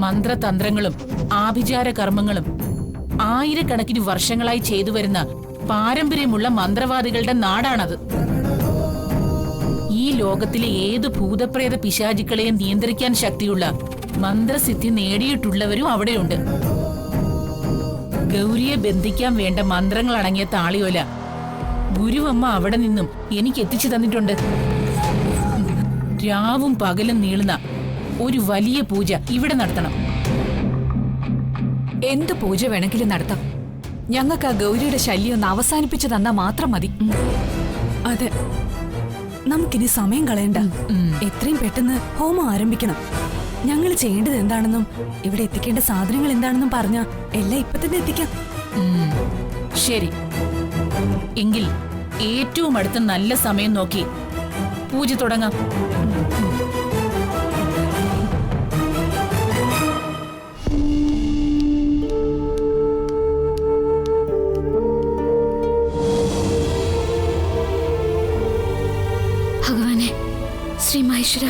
മന്ത്രതന്ത്രങ്ങളും ആഭിചാര കർമ്മങ്ങളും ആയിരക്കണക്കിന് വർഷങ്ങളായി ചെയ്തു വരുന്ന പാരമ്പര്യമുള്ള മന്ത്രവാദികളുടെ നാടാണത്. ഈ ലോകത്തിലെ ഏത് ഭൂതപ്രേത പിശാചുക്കളെയും നിയന്ത്രിക്കാൻ ശക്തിയുള്ള മന്ത്രസിദ്ധി നേടിയിട്ടുള്ളവരും അവിടെയുണ്ട്. ഗൗരിയെ ബന്ധിക്കാൻ വേണ്ട മന്ത്രങ്ങൾ അടങ്ങിയ താളിയോല ഗുരുവമ്മ അവിടെ നിന്നും എനിക്ക് എത്തിച്ചു തന്നിട്ടുണ്ട്. രാവും പകലും നീളുന്ന ഒരു വലിയ പൂജ ഇവിടെ നടത്തണം. എന്ത് പൂജ വേണമെങ്കിലും നടത്താം. ഞങ്ങൾക്ക് ആ ഗൗരിയുടെ ശല്യം ഒന്ന് അവസാനിപ്പിച്ചു തന്നാ മാത്രം മതി. അതെ, നമുക്കിനി സമയം കളയണ്ട. എത്രയും പെട്ടെന്ന് ഹോമം ആരംഭിക്കണം. ഞങ്ങൾ ചെയ്യേണ്ടത് എന്താണെന്നും ഇവിടെ എത്തിക്കേണ്ട സാധനങ്ങൾ എന്താണെന്നും പറഞ്ഞാ എല്ലാം ഇപ്പൊ തന്നെ എത്തിക്കാം. ശരി, എങ്കിൽ ഏറ്റവും അടുത്ത നല്ല സമയം നോക്കി പൂജ തുടങ്ങാം. ഭഗവാനെ, ശ്രീ മഹേശ്വര,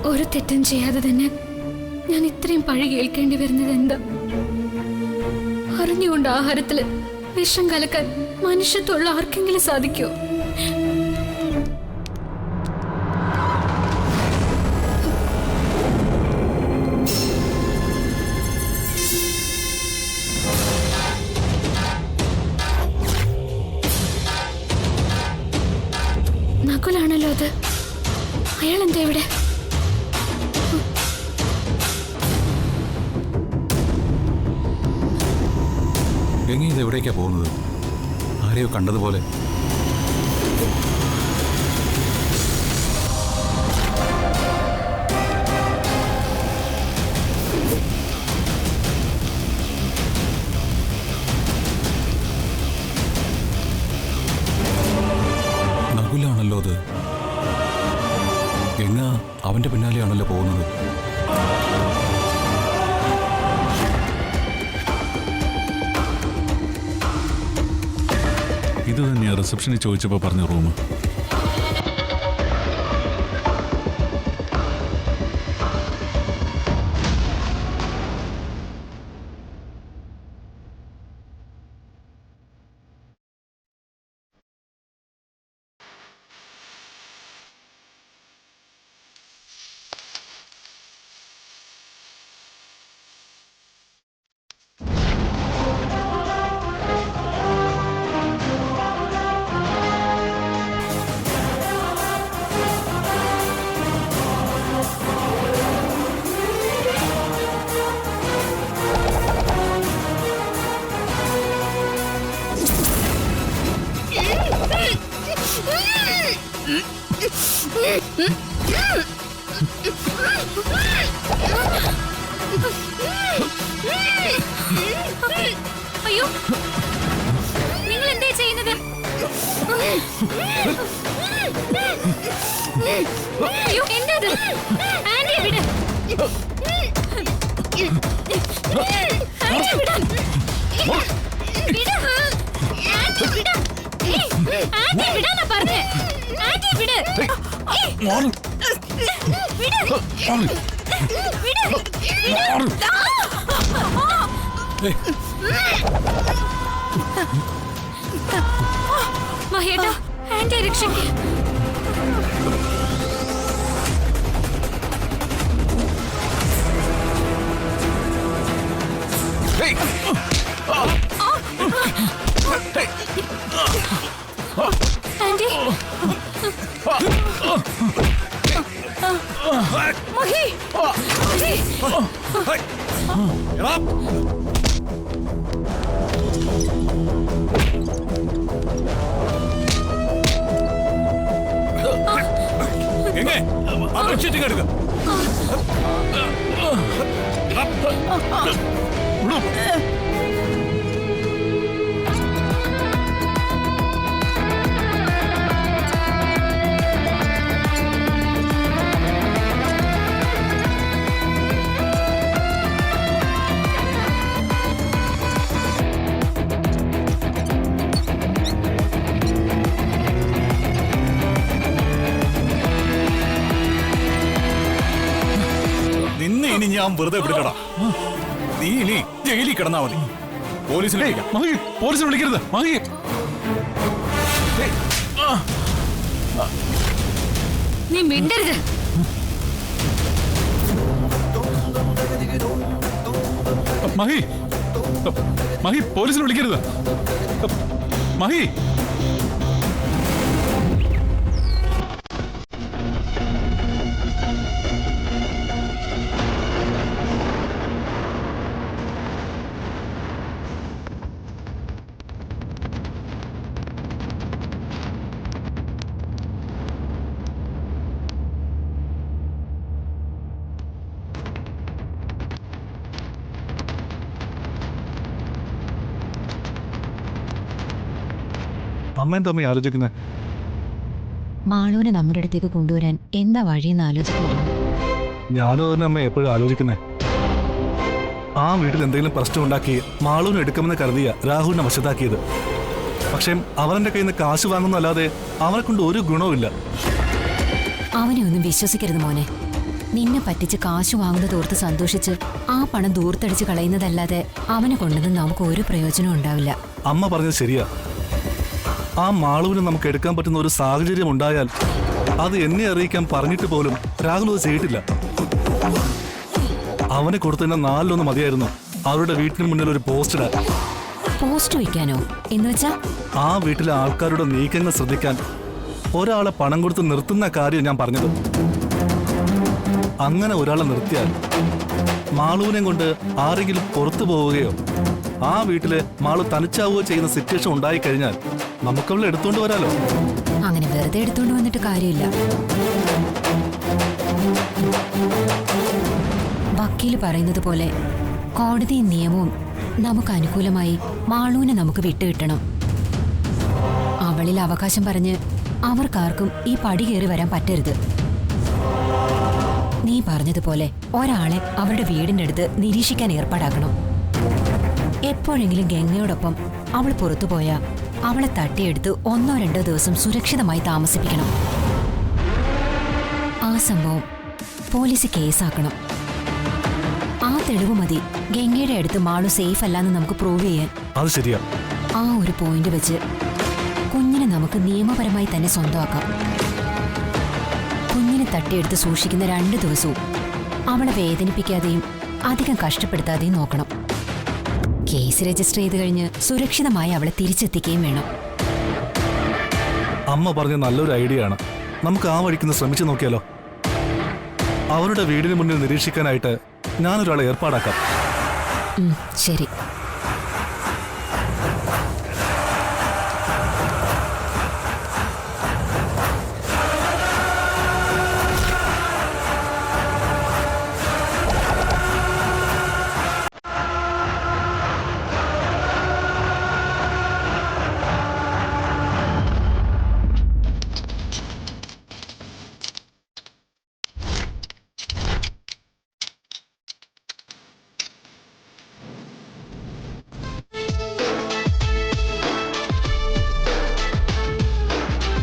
ഒരു തെറ്റും ചെയ്യാതെ തന്നെ ഞാൻ ഇത്രയും പഴി കേൾക്കേണ്ടി വരുന്നത് എന്താ? അറിഞ്ഞുകൊണ്ട് ആഹാരത്തില് വിഷം കലക്കാൻ മനുഷ്യത്വമുള്ള ആർക്കെങ്കിലും സാധിക്കുമോ? നകുലാണല്ലോ അത്. അയാൾ എന്താ ഇവിടെ? ഗംഗ ഇത് എവിടേക്കാ പോകുന്നത്? ആരെയോ കണ്ടതുപോലെ. നകുലാണല്ലോ അത്. ഗംഗ അവന്റെ പിന്നാലെയാണല്ലോ പോകുന്നത്. ഇത് തന്നെയാ റിസപ്ഷനിൽ ചോദിച്ചപ്പോൾ പറഞ്ഞ റൂം. അയ്യോ, നിങ്ങൾ എന്താ ചെയ്യുന്നത്? അയ്യോ, എന്താ ഇത്? ആന്റി വിട്. ആന്റി വിട്. വിട്. ആന്റി വിട്. ആന്റി വിടാനാ പറഞ്ഞേ. ആന്റി വിട്. വിട്. മഹേട്ടാ, ആന്റി രക്ഷിക്ക്. ആന്റി, മഹി, നിന്നെ ഇനി ഞാൻ വെറുതെ വിടലടാ. നീ ഇനി ജയിലിൽ കിടന്നാ മതി. പോലീസിനെ വിളിക്കാം. മഹി, പോലീസിനെ വിളിക്കരുത് മഹി. നീ മിണ്ടരുത്. മഹി, മഹി, പോലീസിനെ വിളിക്കരുത് മഹി. അമ്മയും തമ്മി ആലോചിക്കുന്നത് മാളൂനെ നമ്മുടെ അടുത്തേക്ക് കൊണ്ടുവരാൻ എന്താ വഴിയെന്ന് ആലോചിക്കുന്നു. ഞാനും തന്നെ അമ്മ എപ്പോഴും ആലോചിക്കുന്നേ. ആ വീട്ടിൽ എന്തെങ്കിലും പ്രശ്നം ഉണ്ടാക്കി മാളൂന് എടുക്കുമെന്ന് കരുതിയ രാഹുലിനെ വശത്താക്കിയത്. പക്ഷേ അവനെന്റെ കയ്യിൽ നിന്ന് കാശ് വാങ്ങുന്നല്ലാതെ അവനെ കൊണ്ട് ഒരു ഗുണവുമില്ല. അവനെ ഒന്നും വിശ്വസിക്കരുത് മോനെ. നിന്നെ പറ്റിച്ച് കാശ് വാങ്ങുന്നത് ഓർത്ത് സന്തോഷിച്ച് ആ പണം ദൂർത്തടിച്ച് കളയുന്നതല്ലാതെ അവനെ കൊണ്ടത് നമുക്ക് ഒരു പ്രയോജനവും ഉണ്ടാവില്ല. അമ്മ പറഞ്ഞത് ശരിയാ. ആ മാളൂവിന് നമുക്ക് എടുക്കാൻ പറ്റുന്ന ഒരു സാഹചര്യം ഉണ്ടായാൽ അത് എന്നെ അറിയിക്കാൻ പറഞ്ഞിട്ട് പോലും രാഹുൽ അത് ചെയ്തിട്ടില്ല. അവനെ കൊടുത്തതിന്റെ 4-1 മതിയായിരുന്നു അവരുടെ വീട്ടിന് മുന്നിൽ ഒരു പോസ്റ്റ് ഇടാൻ. പോസ്റ്റ് വയ്ക്കാനോ എന്ന് വെച്ചാ? ആ വീട്ടിലെ ആൾക്കാരുടെ നീക്കങ്ങൾ ശ്രദ്ധിക്കാൻ ഒരാളെ പണം കൊടുത്ത് നിർത്തുന്ന കാര്യം ഞാൻ പറഞ്ഞത്. അങ്ങനെ ഒരാളെ നിർത്തിയാൽ മാളൂവിനെ കൊണ്ട് ആരെങ്കിലും പുറത്തു പോവുകയോ ആ വീട്ടില് മാളു തനിച്ചാവുകയോ ചെയ്യുന്ന സിറ്റുവേഷൻ ഉണ്ടായി കഴിഞ്ഞാൽ നമുക്കവളെ എടുത്തോണ്ട് വരാലോ. അങ്ങനെ വെറുതെ എടുത്തോണ്ട് വന്നിട്ട് കാര്യമില്ല. വക്കീല് പറയുന്നത് പോലെ കോടതിയും നിയമവും നമുക്ക് അനുകൂലമായി മാളൂനെ നമുക്ക് വിട്ടുകിട്ടണം. അവളിൽ അവകാശം പറഞ്ഞ് അവർക്കാർക്കും ഈ പടി കയറി വരാൻ പറ്റരുത്. നീ പറഞ്ഞതുപോലെ ഒരാളെ അവരുടെ വീടിന്റെ അടുത്ത് നിരീക്ഷിക്കാൻ ഏർപ്പാടാക്കണം. എപ്പോഴെങ്കിലും ഗംഗയോടൊപ്പം അവൾ പുറത്തുപോയാ അവളെ തട്ടിയെടുത്ത് 1-2 ദിവസം സുരക്ഷിതമായി താമസിപ്പിക്കണം. ആ സംഭവം പോലീസ് കേസാക്കണം. ആ തെളിവ് മതി ഗംഗയുടെ അടുത്ത് മാളു സേഫ് അല്ലാന്ന് നമുക്ക് പ്രൂവ് ചെയ്യാൻ. അത് ശരിയാ. ആ ഒരു പോയിന്റ് വെച്ച് കുഞ്ഞിനെ നമുക്ക് നിയമപരമായി തന്നെ സ്വന്തമാക്കാം. കുഞ്ഞിനെ തട്ടിയെടുത്ത് സൂക്ഷിക്കുന്ന 2 ദിവസവും അവളെ വേദനിപ്പിക്കാതെയും അധികം കഷ്ടപ്പെടുത്താതെയും നോക്കണം. കേസ് രജിസ്റ്റർ ചെയ്ത് കഴിഞ്ഞ് സുരക്ഷിതമായി അവളെ തിരിച്ചെത്തിക്കുകയും വേണം. അമ്മ പറഞ്ഞ നല്ലൊരു ഐഡിയ ആണ്. നമുക്ക് ആ വഴിക്കൊന്ന് ശ്രമിച്ചു നോക്കിയാലോ. അവരുടെ വീടിന് മുന്നിൽ നിരീക്ഷിക്കാനായിട്ട് ഞാനൊരാളെ ഏർപ്പാടാക്കാം. ശരി.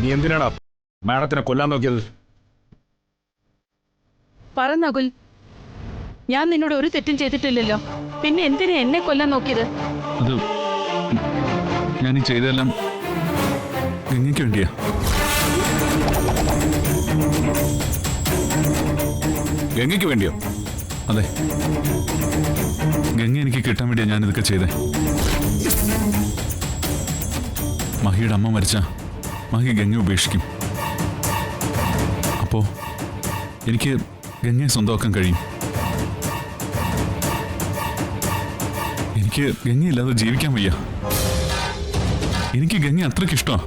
നീ എന്തിനാടാ മാഡത്തിനെ കൊല്ലാൻ നോക്കിയത്? പറ നകുൽ, ഞാൻ നിന്നോട് ഒരു തെറ്റും ചെയ്തിട്ടില്ലല്ലോ. പിന്നെ എന്തിനാ എന്നെ കൊല്ലാൻ നോക്കിയത്? അത് ഞാൻ ഈ ചെയ്തെല്ലാം ഗംഗയ്ക്ക് വേണ്ടിയാ. ഗംഗയ്ക്ക് വേണ്ടിയോ? അതെ, ഗംഗ എനിക്ക് കിട്ടാൻ വേണ്ടിയാ ഞാൻ ഇതൊക്കെ ചെയ്തേ. മഹിയുടെ അമ്മ മരിച്ച മഹി ഗംഗയെ ഉപേക്ഷിക്കും. അപ്പോ എനിക്ക് ഗംഗയെ സ്വന്തമാക്കാൻ കഴിയും. എനിക്ക് ഗംഗയില്ലാതെ ജീവിക്കാൻ വയ്യ. എനിക്ക് ഗംഗ അത്രയ്ക്ക് ഇഷ്ടമാണ്.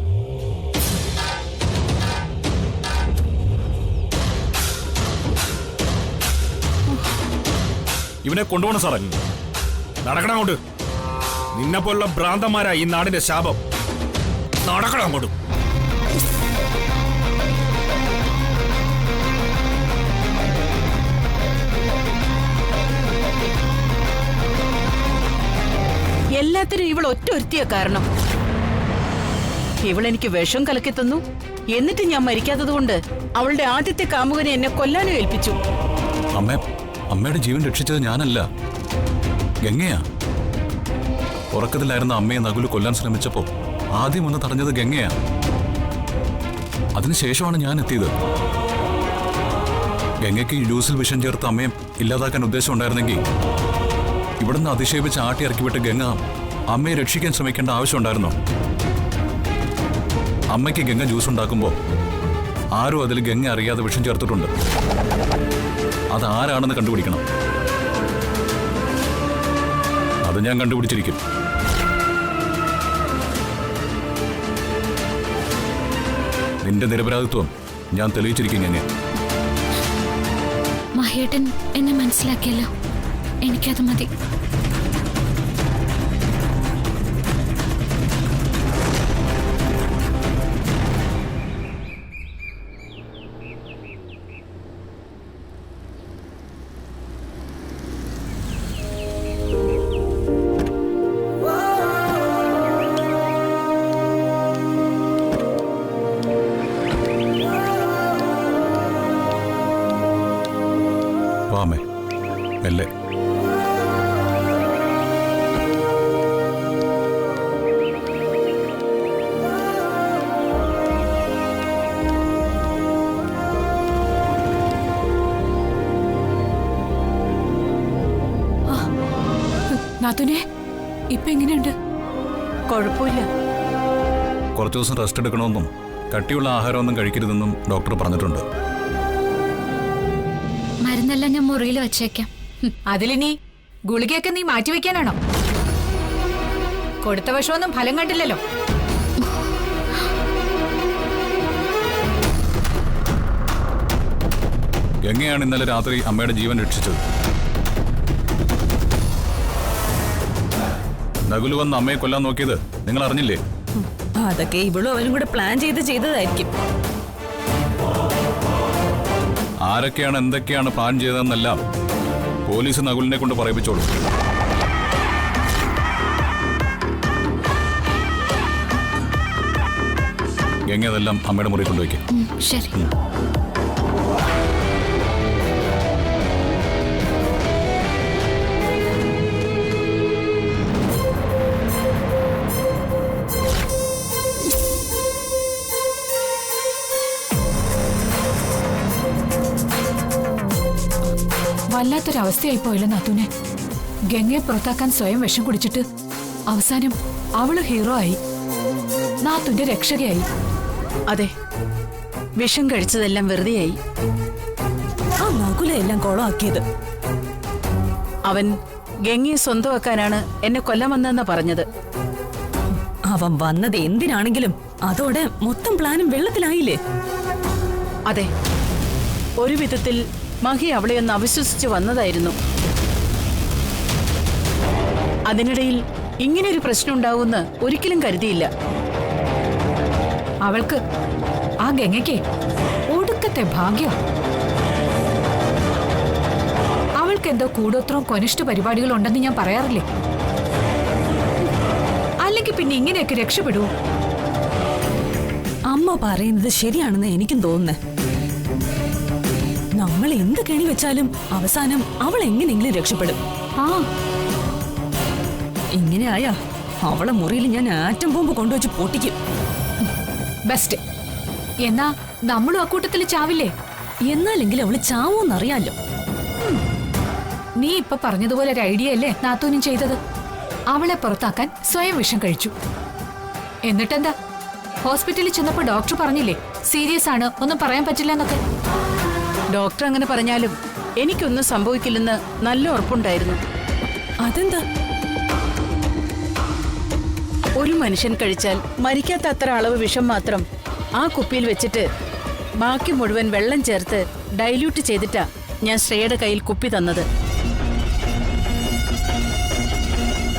ഇവനെ കൊണ്ടുപോകണം സാറേ. നടക്കണം അങ്ങോട്ട്. നിന്നെ പോലുള്ള ഭ്രാന്തന്മാരാ ഈ നാടിന്റെ ശാപം. നടക്കണം അങ്ങോട്ട്. എല്ലാത്തിനും ഇവൾ ഒറ്റ ഒരുത്തിയ കാരണം. ഇവളെനിക്ക് വിഷം കലക്കി തന്നു. എന്നിട്ട് ഞാൻ മരിക്കാത്തത് കൊണ്ട് അവളുടെ ആദ്യത്തെ കാമുകനെ എന്നെ കൊല്ലാനും ഏൽപ്പിച്ചു. അമ്മേ, അമ്മയുടെ ജീവൻ രക്ഷിച്ചത് ഞാനല്ല, ഗംഗയാ. ഉറക്കത്തിലായിരുന്ന അമ്മയെ നകുല് കൊല്ലാൻ ശ്രമിച്ചപ്പോ ആദ്യം ഒന്ന് തടഞ്ഞത് ഗംഗയാ. അതിനുശേഷമാണ് ഞാൻ എത്തിയത്. ഗംഗയ്ക്ക് ഈ ജ്യൂസിൽ വിഷം ചേർത്ത് അമ്മയെ ഇല്ലാതാക്കാൻ ഉദ്ദേശം ഉണ്ടായിരുന്നെങ്കിൽ ഇവിടുന്ന് അതിശയിപ്പിച്ച് ആട്ടി ഇറക്കിവിട്ട് ഗംഗ അമ്മയെ രക്ഷിക്കാൻ ശ്രമിക്കേണ്ട ആവശ്യമുണ്ടായിരുന്നോ? അമ്മയ്ക്ക് ഗംഗ ജ്യൂസ് ഉണ്ടാക്കുമ്പോൾ ആരും അതിൽ ഗംഗ അറിയാതെ വിഷം ചേർത്തിട്ടുണ്ട്. അതാരാണെന്ന് കണ്ടുപിടിക്കണം. അത് ഞാൻ കണ്ടുപിടിച്ചിരിക്കും. നിന്റെ നിരപരാധിത്വം ഞാൻ തെളിയിച്ചിരിക്കും. ഗംഗ, മഹേട്ടൻ എന്നെ മനസ്സിലാക്കിയല്ലോ, എനിക്കത് മതി. വാമേ, മെല്ലെ. നാത്തുനെ, ഇപ്പൊ എങ്ങനെയുണ്ട്? കുഴപ്പമില്ല. കുറച്ചു ദിവസം റെസ്റ്റ് എടുക്കണമെന്നും കട്ടിയുള്ള ആഹാരമൊന്നും കഴിക്കരുതെന്നും ഡോക്ടർ പറഞ്ഞിട്ടുണ്ട്. മരുന്നെല്ലാം ഞാൻ മുറിയിൽ വച്ചേക്കാം. അതിലിനി ഗുളികയൊക്കെ നീ മാറ്റിവെക്കാനാണോ? കൊടുത്ത വിഷമൊന്നും ഫലം കണ്ടില്ലല്ലോ. ഗംഗയാണ് ഇന്നലെ രാത്രി അമ്മയുടെ ജീവൻ രക്ഷിച്ചത്. നകുല് വന്ന് അമ്മയെ കൊല്ലാൻ നോക്കിയത് നിങ്ങൾ അറിഞ്ഞില്ലേ? അതൊക്കെ ഇവളും അവനും കൂടെ പ്ലാൻ ചെയ്തതായിരിക്കും. ആരൊക്കെയാണ് എന്തൊക്കെയാണ് പ്ലാൻ ചെയ്തതെന്നെല്ലാം പോലീസ് നകുലിനെ കൊണ്ട് പറയിപ്പിച്ചോളൂ. ഗംഗ അതെല്ലാം അമ്മയുടെ മുറിയിൽ കൊണ്ടുവയ്ക്കും. ശരി. വല്ലാത്തൊരവസ്ഥയായി പോയല്ലോ നാത്തൂനെ. ഗംഗയെ പുറത്താക്കാൻ സ്വയം വിഷം കുടിച്ചിട്ട് അവസാനം അവള് ഹീറോ ആയി, നാത്തൂന്റെ രക്ഷകയായി. അതെ, വിഷം കഴിച്ചതെല്ലാം വെറുതെയായി. ആ നകുലെല്ലാം കോളമാക്കിയത്. അവൻ ഗംഗയെ സ്വന്തമാക്കാനാണ് എന്നെ കൊല്ലാൻ വന്നതെന്നാ പറഞ്ഞത്. അവൻ വന്നത് എന്തിനാണെങ്കിലും അതോടെ മൊത്തം പ്ലാനും വെള്ളത്തിലായില്ലേ? അതെ, ഒരു വിധത്തിൽ മഹി അവളെ ഒന്ന് അവിശ്വസിച്ച് വന്നതായിരുന്നു. അതിനിടയിൽ ഇങ്ങനെയൊരു പ്രശ്നം ഉണ്ടാവുമെന്ന് ഒരിക്കലും കരുതിയില്ല. അവൾക്ക്, ആ ഗംഗയ്ക്ക് ഒടുക്കത്തെ ഭാഗ്യം. അവൾക്ക് എന്തോ കൂടോത്രവും കൊനിഷ്ഠ പരിപാടികൾ ഉണ്ടെന്ന് ഞാൻ പറയാറില്ലേ? അല്ലെങ്കിൽ പിന്നെ ഇങ്ങനെയൊക്കെ രക്ഷപ്പെടൂ? അമ്മ പറയുന്നത് ശരിയാണെന്ന് എനിക്കും തോന്നുന്നേ. നമ്മൾ എന്ത് കെണി വെച്ചാലും അവസാനം അവൾ എങ്ങനെയെങ്കിലും രക്ഷപ്പെടും. ആ, ഇങ്ങനെ ആയാ അവളെ മുറിയിൽ ഞാൻ ആറ്റം ബോംബ് കൊണ്ടുവച്ച് പൊട്ടിക്കും. ബെസ്റ്റ്. എന്നാ നമ്മളും അക്കൂട്ടത്തിൽ ചാവില്ലേ? എന്നാലെങ്കിലും അവള് ചാവോന്നറിയാലോ. നീ ഇപ്പൊ പറഞ്ഞതുപോലെ ഒരു ഐഡിയ അല്ലേ നാത്തൂനും ചെയ്തത്? അവളെ പുറത്താക്കാൻ സ്വയം വിഷം കഴിച്ചു. എന്നിട്ടെന്താ, ഹോസ്പിറ്റലിൽ ചെന്നപ്പോ ഡോക്ടർ പറഞ്ഞില്ലേ സീരിയസ് ആണ്, ഒന്നും പറയാൻ പറ്റില്ല എന്നൊക്കെ? ഡോക്ടർ അങ്ങനെ പറഞ്ഞാലും എനിക്കൊന്നും സംഭവിക്കില്ലെന്ന് നല്ല ഉറപ്പുണ്ടായിരുന്നു. അതെന്താ? ഒരു മനുഷ്യൻ കഴിച്ചാൽ മരിക്കാത്ത അത്ര അളവ് വിഷം മാത്രം ആ കുപ്പിയിൽ വെച്ചിട്ട് ബാക്കി മുഴുവൻ വെള്ളം ചേർത്ത് ഡൈല്യൂട്ട് ചെയ്തിട്ടാ ഞാൻ ശ്രേയയുടെ കയ്യിൽ കുപ്പി തന്നത്.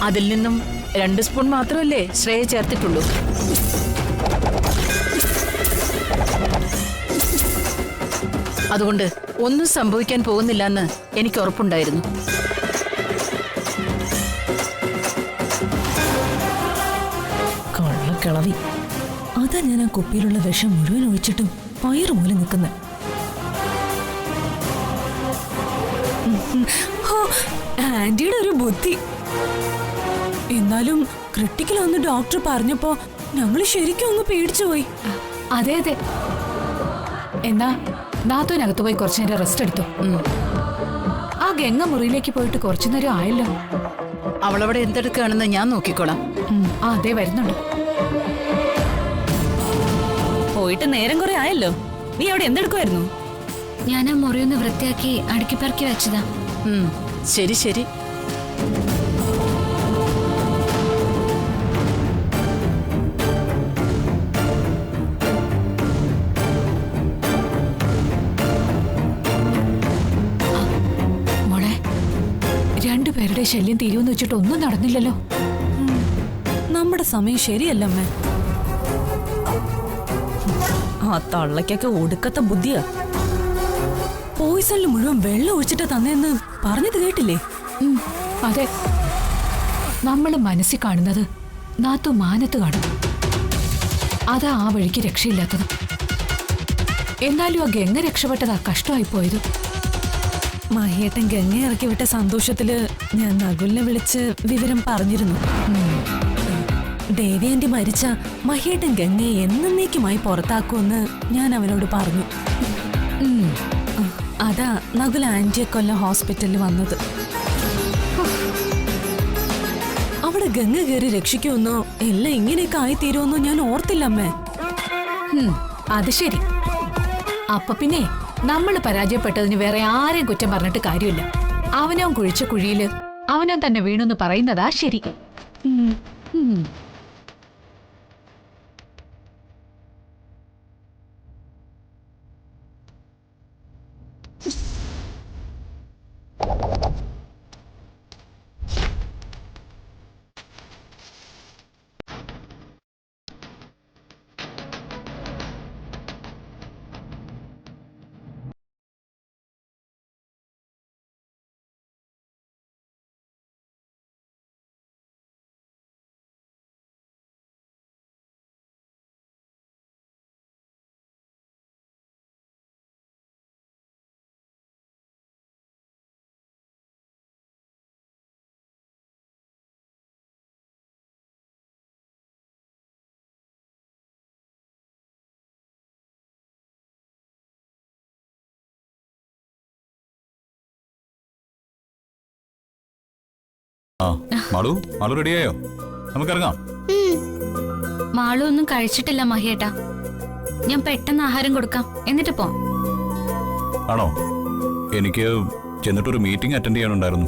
അതിൽ നിന്നും 2 സ്പൂൺ മാത്രമല്ലേ ശ്രേയ ചേർത്തിട്ടുള്ളൂ. അതുകൊണ്ട് ഒന്നും സംഭവിക്കാൻ പോകുന്നില്ലെന്ന് എനിക്ക് ഉറപ്പുണ്ടായിരുന്നു. കള്ളക്കിളവി. അതാ ഞാൻ ആ കുപ്പിയിലുള്ള വിഷം മുഴുവൻ ഒഴിച്ചിട്ടും പയറ് മൂലം നിൽക്കുന്നത്. ഹോ, ആന്റിയുടെ ഒരു ബുദ്ധി. എന്നാലും ക്രിട്ടിക്കലാന്ന് ഡോക്ടർ പറഞ്ഞപ്പോ ഞങ്ങള് ശരിക്കും അങ്ങ് പേടിച്ചു പോയി. അതെ അതെ. എന്നാ നാത്തോനകത്ത് പോയി കുറച്ചു നേരം റെസ്റ്റ് എടുത്തു. ആ ഗംഗ മുറിയിലേക്ക് പോയിട്ട് കുറച്ചു നേരം ആയല്ലോ. അവളവിടെ എന്തെടുക്കുകയാണെന്ന് ഞാൻ നോക്കിക്കോളാം. ആ അതെ വരുന്നുണ്ട്. പോയിട്ട് നേരം കുറെ ആയല്ലോ. നീ അവിടെ എന്തെടുക്കുമായിരുന്നു? ഞാൻ ആ മുറിയൊന്ന് വൃത്തിയാക്കി അടുക്കി പറക്കി വെച്ചതാ. ശരി ശരി. മോളെ, രണ്ടുപേരുടെ ശല്യം തീരുമെന്ന് വെച്ചിട്ട് ഒന്നും നടന്നില്ലല്ലോ. നമ്മുടെ സമയം ശരിയല്ലമ്മേ. ആ തള്ളക്കൊക്കെ ഒടുക്കത്തെ ബുദ്ധിയാ. പോയിസണിൽ മുഴുവൻ വെള്ളം ഒഴിച്ചിട്ട് തന്നെന്ന് പറഞ്ഞത് കേട്ടില്ലേ? അതെ, നമ്മൾ മനസ്സിൽ കാണുന്നത് നാത്തു മാനത്ത് കാണും. അതാ ആ വഴിക്ക് രക്ഷയില്ലാത്തത്. എന്നാലും ആ ഗംഗ രക്ഷപ്പെട്ടതാ കഷ്ടമായി പോയത്. മഹിയേട്ടൻ ഗംഗ ഇറക്കി വിട്ട സന്തോഷത്തില് ഞാൻ നകുലിനെ വിളിച്ച് വിവരം പറഞ്ഞിരുന്നു. ദേവി ആന്റി മരിച്ച മഹിയേട്ടൻ ഗംഗയെ എന്നേക്കുമായി പുറത്താക്കുമെന്ന് ഞാൻ അവനോട് പറഞ്ഞു. അതാ നകുൽ ആന്റിയെ കൊല്ലം ഹോസ്പിറ്റലിൽ വന്നത്. അവിടെ ഗംഗ കയറി രക്ഷിക്കുമെന്നോ എല്ലാം ഇങ്ങനെയൊക്കെ ആയിത്തീരുമെന്നോ ഞാൻ ഓർത്തില്ലമ്മേ. അത് ശരി. അപ്പൊ പിന്നെ നമ്മൾ പരാജയപ്പെട്ടതിന് വേറെ ആരെയും കുറ്റം പറഞ്ഞിട്ട് കാര്യമില്ല. അവനവൻ കുഴിച്ച കുഴിയില് അവനവൻ തന്നെ വീണെന്ന് പറയുന്നതാ ശരി. ആ മാളു, മാളു റെഡിയായോ? നമുക്കിറങ്ങാം. മാളു ഒന്നും കഴിച്ചിട്ടില്ല മഹിയേട്ടാ. ഞാൻ പെട്ടെന്ന് ആഹാരം കൊടുക്കാം, എന്നിട്ട് പോവാം. ആണോ? എനിക്ക് ചെന്നിട്ടൊരു മീറ്റിംഗ് അറ്റൻഡ് ചെയ്യാനുണ്ടായിരുന്നു.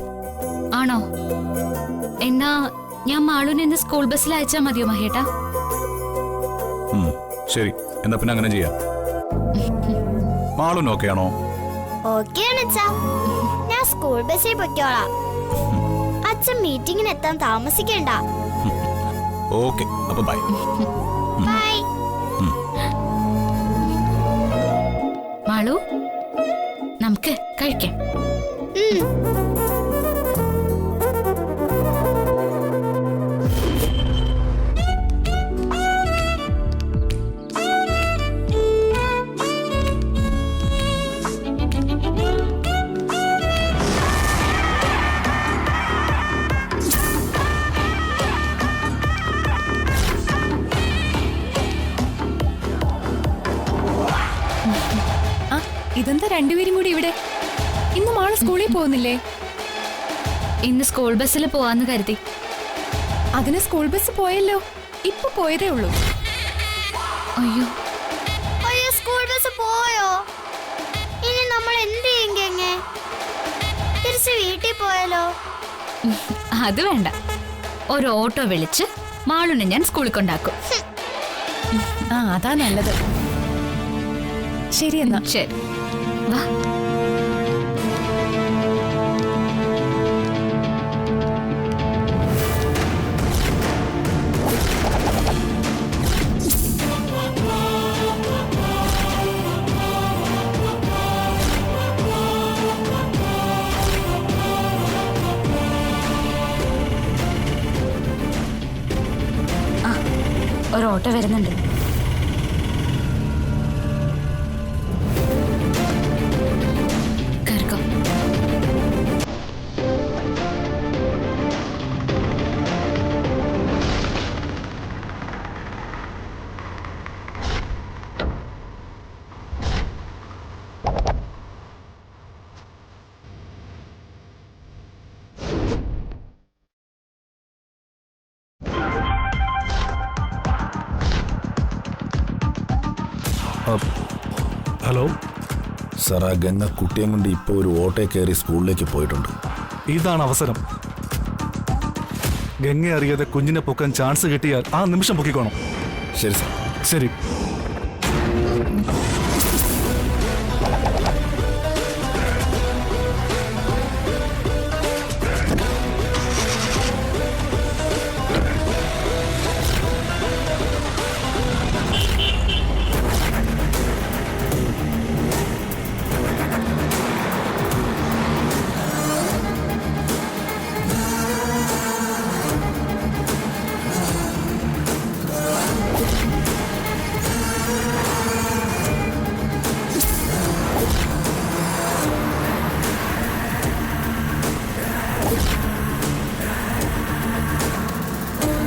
ആണോ? എന്നാ ഞാൻ മാളുവിനെ ഇന്ന് സ്കൂൾ ബസ്സിൽ അയച്ചാ മതിയോ മഹിയേട്ടാ? ശരി, എന്നാ പിന്നെ അങ്ങനെ ചെയ്യാം. മാളു ഓക്കെ ആണോ? ഞാൻ സ്കൂൾ ബസ്സിൽ പൊയ്ക്കോളാം. അച്ഛൻ മീറ്റിംഗിന് എത്താൻ താമസിക്കണ്ട. ഓക്കെ, അപ്പൊ ബൈ. ബൈ. മാളു, നമുക്ക് കഴിക്കാം. ഇതെന്താ രണ്ടുപേരും കൂടി ഇവിടെ? ഇന്ന് മാള് സ്കൂളിൽ പോകുന്നില്ലേ? ഇന്ന് സ്കൂൾ ബസ്സിൽ പോവാന്ന് കരുതി. അതിന് സ്കൂൾ ബസ് പോയല്ലോ, ഇപ്പൊ പോയതേ ഉള്ളൂ. അയ്യോ, സ്കൂൾ ബസ് പോയോ? ഇനി നമ്മൾ എന്ത് ചെയ്യും? തിരിച്ച് വീട്ടിൽ പോയാലോ? അത് വേണ്ട. ഒരു ഓട്ടോ വിളിച്ച് മാളുനെ ഞാൻ സ്കൂളിൽ കൊണ്ടാക്കും. അതാ നല്ലത്. ശരി എന്നാ. ശരി, വാ. ഒരു ഓട്ടോ വരുന്നുണ്ട്. കയറിക്കോ. ഹലോ സാർ, ആ ഗംഗ കുട്ടിയും കൊണ്ട് ഇപ്പോൾ ഒരു ഓട്ടോ കയറി സ്കൂളിലേക്ക് പോയിട്ടുണ്ട്. ഇതാണ് അവസരം. ഗംഗ അറിയാതെ കുഞ്ഞിനെ പൊക്കാൻ ചാൻസ് കിട്ടിയാൽ ആ നിമിഷം പൊക്കിക്കോണം. ശരി സാർ. ശരി.